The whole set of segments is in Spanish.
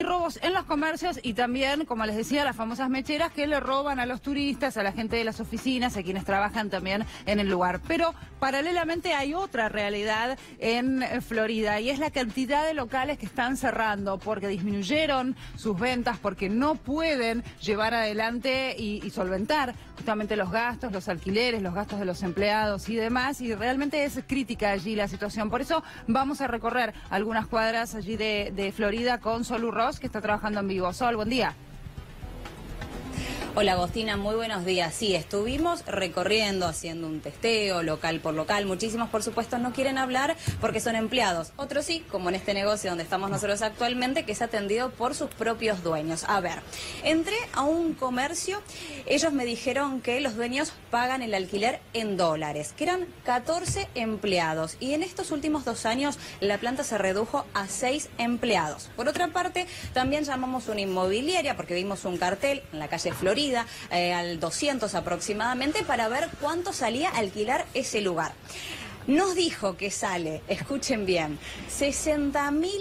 Hay robos en los comercios y también, como les decía, las famosas mecheras que le roban a los turistas, a la gente de las oficinas, a quienes trabajan también en el lugar. Pero paralelamente hay otra realidad en Florida y es la cantidad de locales que están cerrando porque disminuyeron sus ventas, porque no pueden llevar adelante y solventar justamente los gastos, los alquileres, los gastos de los empleados y demás. Y realmente es crítica allí la situación. Por eso vamos a recorrer algunas cuadras allí de Florida con Solu Ross, que está trabajando en vivo. Sol, buen día. Hola Agostina, muy buenos días. Sí, estuvimos recorriendo, haciendo un testeo local por local. Muchísimos, por supuesto, no quieren hablar porque son empleados. Otros sí, como en este negocio donde estamos nosotros actualmente, que es atendido por sus propios dueños. A ver, entré a un comercio, ellos me dijeron que los dueños pagan el alquiler en dólares, que eran 14 empleados. Y en estos últimos 2 años la planta se redujo a 6 empleados. Por otra parte, también llamamos una inmobiliaria porque vimos un cartel en la calle Florida, al 200 aproximadamente, para ver cuánto salía a alquilar ese lugar. Nos dijo que sale, escuchen bien, 60.000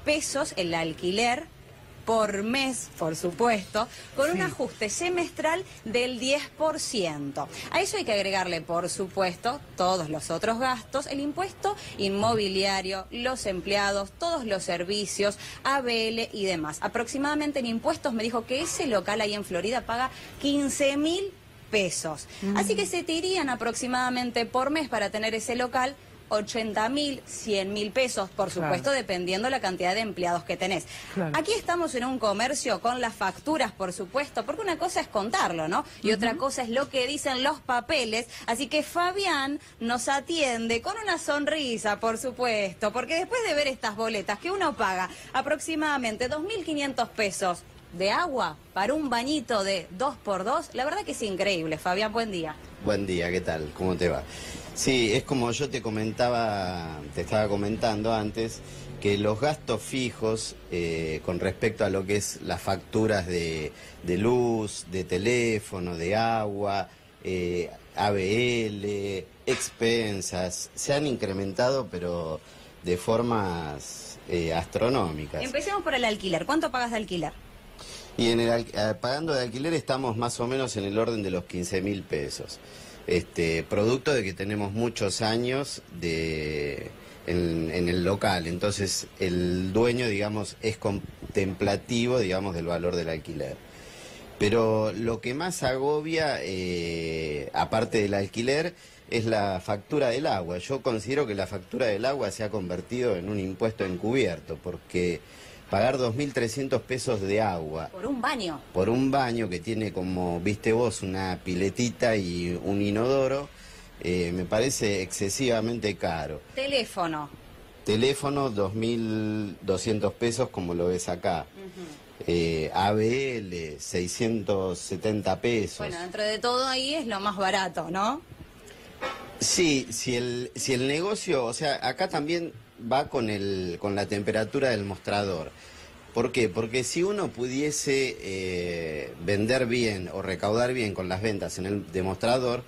pesos el alquiler por mes, por supuesto, con un ajuste semestral del 10%. A eso hay que agregarle, por supuesto, todos los otros gastos, el impuesto inmobiliario, los empleados, todos los servicios, ABL y demás. Aproximadamente en impuestos me dijo que ese local ahí en Florida paga 15.000 pesos. Así que se te irían aproximadamente por mes para tener ese local 80.000, 100.000 pesos, por supuesto, dependiendo la cantidad de empleados que tenés. Aquí estamos en un comercio con las facturas, por supuesto, porque una cosa es contarlo, ¿no? Y otra cosa es lo que dicen los papeles. Así que Fabián nos atiende con una sonrisa, por supuesto, porque después de ver estas boletas que uno paga aproximadamente 2.500 pesos de agua para un bañito de 2x2, la verdad que es increíble. Fabián, buen día. Buen día, ¿qué tal? ¿Cómo te va? Sí, es como yo te estaba comentando antes, que los gastos fijos con respecto a lo que es las facturas de luz, de teléfono, de agua, ABL, expensas, se han incrementado, pero de formas astronómicas. Empecemos por el alquiler. ¿Cuánto pagas de alquiler? Y pagando de alquiler estamos más o menos en el orden de los 15.000 pesos. Producto de que tenemos muchos años en el local, entonces el dueño, digamos, es contemplativo, digamos, del valor del alquiler. Pero lo que más agobia, aparte del alquiler, es la factura del agua. Yo considero que la factura del agua se ha convertido en un impuesto encubierto, porque pagar 2.300 pesos de agua. ¿Por un baño? Por un baño que tiene, como viste vos, una piletita y un inodoro, me parece excesivamente caro. Teléfono. Teléfono, 2.200 pesos, como lo ves acá. ABL, 670 pesos. Bueno, dentro de todo ahí es lo más barato, ¿no? Sí, si el negocio, o sea, acá también va con la temperatura del mostrador. ¿Por qué? Porque si uno pudiese vender bien o recaudar bien con las ventas en el demostrador,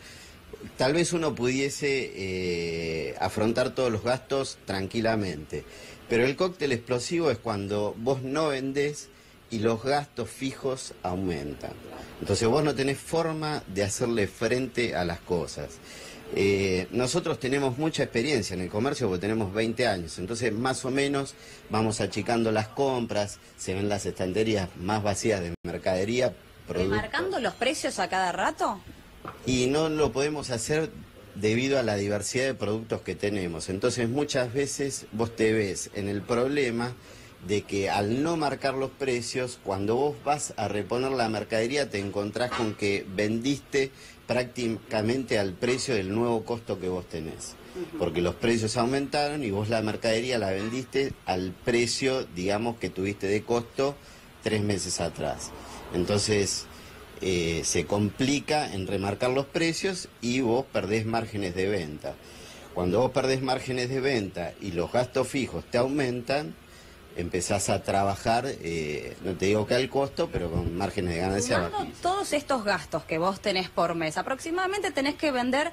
tal vez uno pudiese afrontar todos los gastos tranquilamente. Pero el cóctel explosivo es cuando vos no vendés y los gastos fijos aumentan. Entonces vos no tenés forma de hacerle frente a las cosas. Nosotros tenemos mucha experiencia en el comercio porque tenemos 20 años, entonces más o menos vamos achicando las compras, se ven las estanterías más vacías de mercadería. ¿Remarcando los precios a cada rato? Y no lo podemos hacer debido a la diversidad de productos que tenemos, entonces muchas veces vos te ves en el problema de que al no marcar los precios, cuando vos vas a reponer la mercadería te encontrás con que vendiste prácticamente al precio del nuevo costo que vos tenés. Porque los precios aumentaron y vos la mercadería la vendiste al precio, digamos, que tuviste de costo 3 meses atrás. Entonces se complica en remarcar los precios y vos perdés márgenes de venta. Cuando vos perdés márgenes de venta y los gastos fijos te aumentan, empezás a trabajar, no te digo que al costo, pero con márgenes de ganancia bajísimos. Todos estos gastos que vos tenés por mes, aproximadamente tenés que vender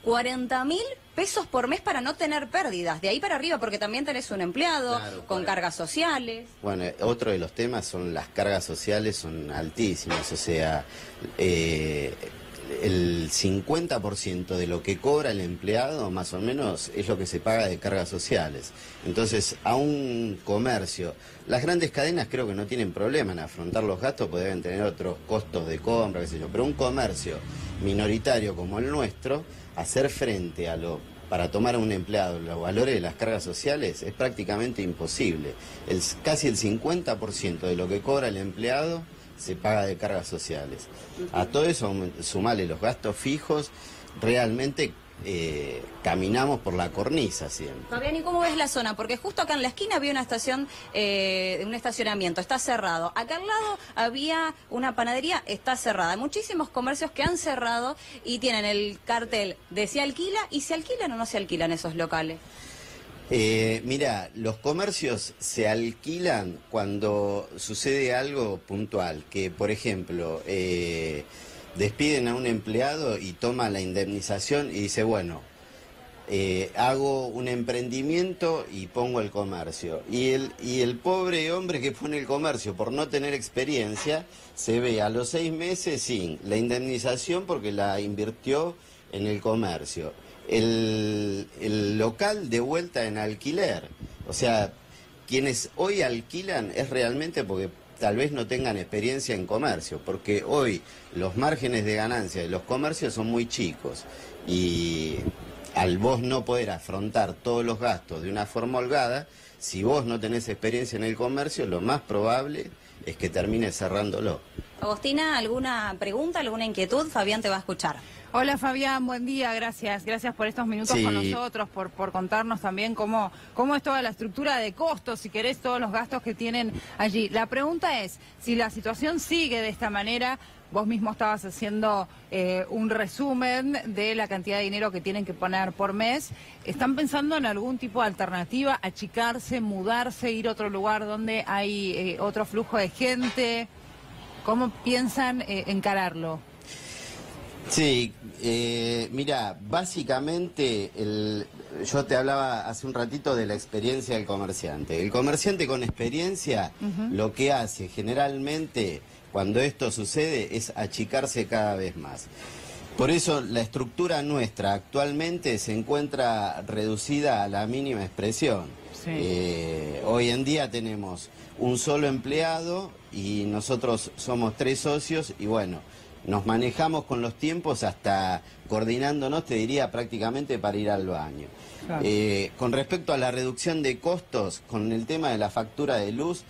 40.000 pesos por mes para no tener pérdidas, de ahí para arriba, porque también tenés un empleado, claro, con cargas sociales. Bueno, otro de los temas son las cargas sociales, son altísimas, o sea, el 50% de lo que cobra el empleado, más o menos, es lo que se paga de cargas sociales. Entonces, a un comercio, las grandes cadenas creo que no tienen problema en afrontar los gastos, porque deben tener otros costos de compra, qué sé yo, pero un comercio minoritario como el nuestro, hacer frente a para tomar a un empleado los valores de las cargas sociales es prácticamente imposible. Casi el 50% de lo que cobra el empleado se paga de cargas sociales. A todo eso sumale los gastos fijos, realmente caminamos por la cornisa siempre. Fabián, ¿y cómo ves la zona? Porque justo acá en la esquina había una estación, un estacionamiento, está cerrado. Acá al lado había una panadería, está cerrada. Hay muchísimos comercios que han cerrado y tienen el cartel de se alquila, y se alquilan o no se alquilan esos locales. Mira, los comercios se alquilan cuando sucede algo puntual, que por ejemplo despiden a un empleado y toma la indemnización y dice, bueno, hago un emprendimiento y pongo el comercio. Y el pobre hombre que pone el comercio por no tener experiencia se ve a los 6 meses sin la indemnización porque la invirtió en el comercio. El local de vuelta en alquiler. O sea, quienes hoy alquilan es realmente porque tal vez no tengan experiencia en comercio, porque hoy los márgenes de ganancia de los comercios son muy chicos y al vos no poder afrontar todos los gastos de una forma holgada, si vos no tenés experiencia en el comercio, lo más probable es que termines cerrándolo. Agostina, ¿alguna pregunta, alguna inquietud? Fabián te va a escuchar. Hola Fabián, buen día, gracias por estos minutos con nosotros, por contarnos también cómo es toda la estructura de costos, si querés, todos los gastos que tienen allí. La pregunta es, si la situación sigue de esta manera, vos mismo estabas haciendo un resumen de la cantidad de dinero que tienen que poner por mes, ¿están pensando en algún tipo de alternativa, achicarse, mudarse, ir a otro lugar donde hay otro flujo de gente? ¿Cómo piensan encararlo? Sí, mira, básicamente yo te hablaba hace un ratito de la experiencia del comerciante. El comerciante con experiencia lo que hace generalmente cuando esto sucede es achicarse cada vez más. Por eso la estructura nuestra actualmente se encuentra reducida a la mínima expresión. Sí. Hoy en día tenemos un solo empleado y nosotros somos 3 socios y bueno, nos manejamos con los tiempos hasta coordinándonos, te diría, prácticamente para ir al baño. Claro. Con respecto a la reducción de costos, con el tema de la factura de luz,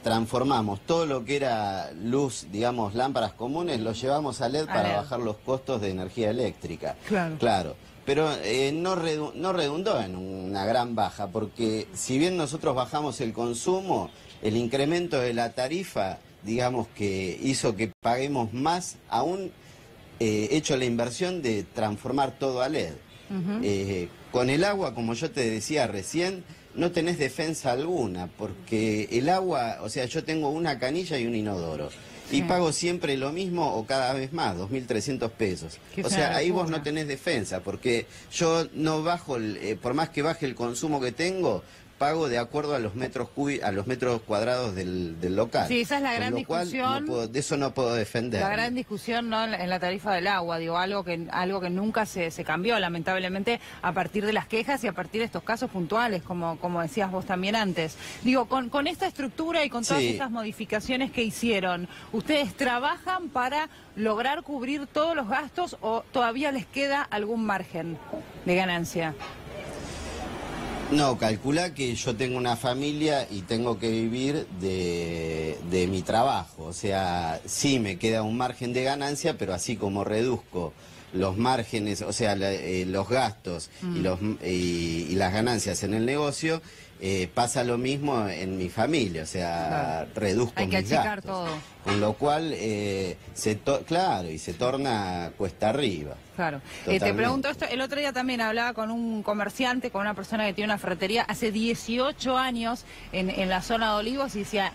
transformamos todo lo que era luz, digamos, lámparas comunes, lo llevamos a LED para bajar los costos de energía eléctrica. Claro. Claro. Pero no redundó en una gran baja, porque si bien nosotros bajamos el consumo, el incremento de la tarifa, digamos que hizo que paguemos más, aún hecho la inversión de transformar todo a LED. Con el agua, como yo te decía recién, no tenés defensa alguna, porque el agua, o sea, yo tengo una canilla y un inodoro. Y pago siempre lo mismo o cada vez más, 2.300 pesos. O sea, ahí vos no tenés defensa, porque yo no bajo, por más que baje el consumo que tengo, pago de acuerdo a los metros cuadrados del local. Sí, esa es la gran discusión. De eso no puedo defender. La gran discusión, ¿no?, en la tarifa del agua, digo, algo que nunca se cambió, lamentablemente, a partir de las quejas y a partir de estos casos puntuales, como decías vos también antes. Digo, con esta estructura y con todas estas modificaciones que hicieron, ¿ustedes trabajan para lograr cubrir todos los gastos o todavía les queda algún margen de ganancia? No, calcula que yo tengo una familia y tengo que vivir de mi trabajo. O sea, sí me queda un margen de ganancia, pero así como reduzco los márgenes, o sea, los gastos y las ganancias en el negocio, pasa lo mismo en mi familia. O sea, reduzco mis gastos. Hay que achicar todo. Con lo cual, se torna cuesta arriba. Claro. Te pregunto esto, el otro día también hablaba con un comerciante, con una persona que tiene una ferretería hace 18 años en la zona de Olivos y decía,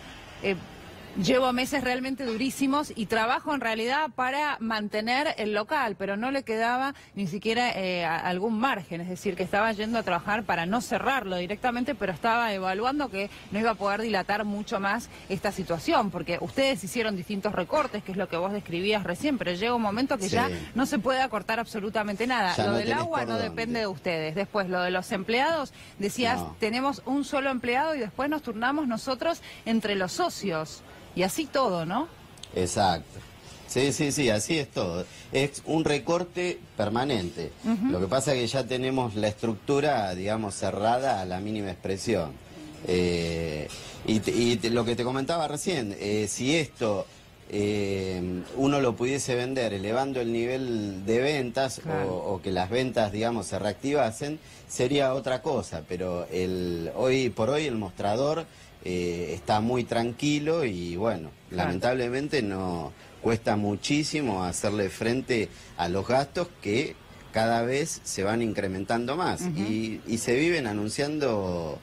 Llevo meses realmente durísimos y trabajo en realidad para mantener el local, pero no le quedaba ni siquiera algún margen, es decir, que estaba yendo a trabajar para no cerrarlo directamente, pero estaba evaluando que no iba a poder dilatar mucho más esta situación, porque ustedes hicieron distintos recortes, que es lo que vos describías recién, pero llega un momento que ya no se puede acortar absolutamente nada. Ya lo no del agua no depende de ustedes. Después, lo de los empleados, decías, tenemos un solo empleado y después nos turnamos nosotros entre los socios. Y así todo, ¿no? Exacto. Sí, así es todo. Es un recorte permanente. Lo que pasa es que ya tenemos la estructura, digamos, cerrada a la mínima expresión. Y lo que te comentaba recién, si esto uno lo pudiese vender elevando el nivel de ventas, o que las ventas, digamos, se reactivasen, sería otra cosa. Pero hoy por hoy el mostrador está muy tranquilo y bueno, lamentablemente no cuesta muchísimo hacerle frente a los gastos que cada vez se van incrementando más y se viven anunciando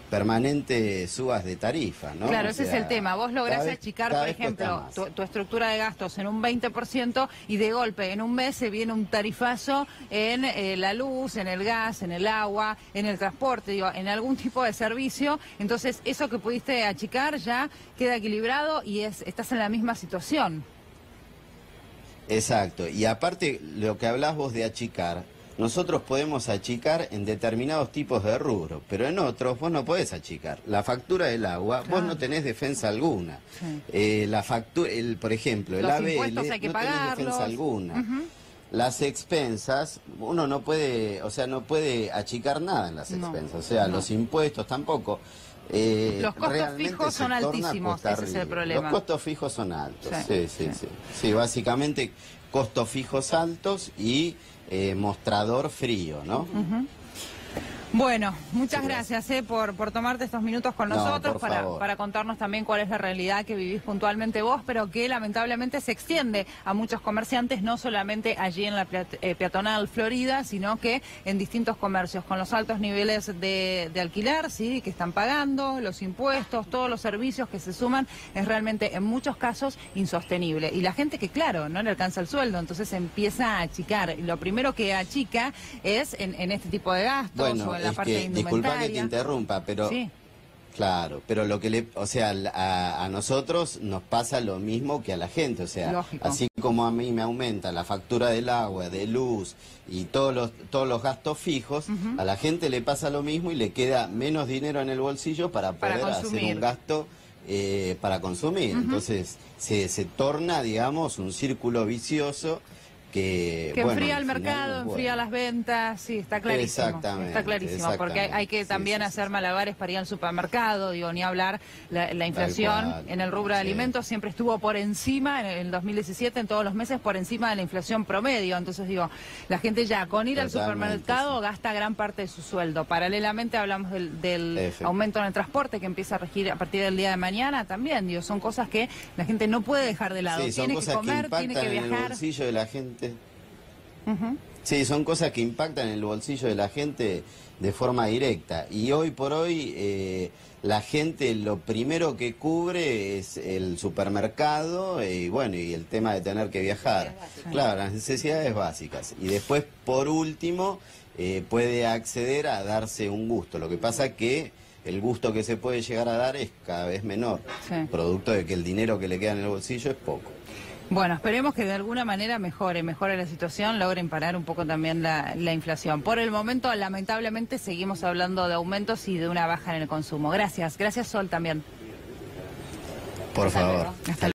permanentes subas de tarifa, ¿no? Claro, ese es el tema. Vos lográs achicar, por ejemplo, tu estructura de gastos en un 20% y de golpe en un mes se viene un tarifazo en la luz, en el gas, en el agua, en el transporte, digo, en algún tipo de servicio. Entonces, eso que pudiste achicar ya queda equilibrado y estás en la misma situación. Exacto. Y aparte, lo que hablás vos de achicar, nosotros podemos achicar en determinados tipos de rubros, pero en otros vos no podés achicar. La factura del agua, vos no tenés defensa alguna. La factura, por ejemplo, el ABL, no tenés defensa alguna. Las expensas, uno no puede, o sea, no puede achicar nada en las expensas, o sea, los impuestos tampoco. Los costos fijos son altísimos, ese es el problema. Los costos fijos son altos, sí, básicamente costos fijos altos y mostrador frío, ¿no? Bueno, muchas gracias por tomarte estos minutos con nosotros para contarnos también cuál es la realidad que vivís puntualmente vos, pero que lamentablemente se extiende a muchos comerciantes, no solamente allí en la peatonal Florida, sino que en distintos comercios, con los altos niveles de alquiler, sí, que están pagando, los impuestos, todos los servicios que se suman, es realmente en muchos casos insostenible. Y la gente que, claro, no le alcanza el sueldo, entonces empieza a achicar. Y lo primero que achica es en este tipo de gastos o en la parte de indumentaria. Disculpa que te interrumpa, pero claro, pero lo que a nosotros nos pasa lo mismo que a la gente, o sea, así como a mí me aumenta la factura del agua, de luz y todos los gastos fijos, a la gente le pasa lo mismo y le queda menos dinero en el bolsillo para poder hacer un gasto para consumir. Entonces se torna, digamos, un círculo vicioso que enfría el mercado, enfría las ventas, sí, está clarísimo. Está clarísimo, porque hay que también hacer malabares para ir al supermercado, digo, ni hablar, la inflación en el rubro de alimentos siempre estuvo por encima, en el 2017, en todos los meses, por encima de la inflación promedio. Entonces, digo, la gente ya con ir al supermercado gasta gran parte de su sueldo. Paralelamente hablamos del aumento en el transporte que empieza a regir a partir del día de mañana también, digo, son cosas que la gente no puede dejar de lado. Tiene que comer, tiene que viajar. En el bolsillo de la gente. Sí, son cosas que impactan en el bolsillo de la gente de forma directa. Y hoy por hoy la gente lo primero que cubre es el supermercado y bueno, y el tema de tener que viajar. Claro, las necesidades básicas. Y después, por último, puede acceder a darse un gusto. Lo que pasa que el gusto que se puede llegar a dar es cada vez menor, producto de que el dinero que le queda en el bolsillo es poco. Bueno, esperemos que de alguna manera mejore la situación, logren parar un poco también la inflación. Por el momento, lamentablemente, seguimos hablando de aumentos y de una baja en el consumo. Gracias Sol también. Por favor. Hasta luego.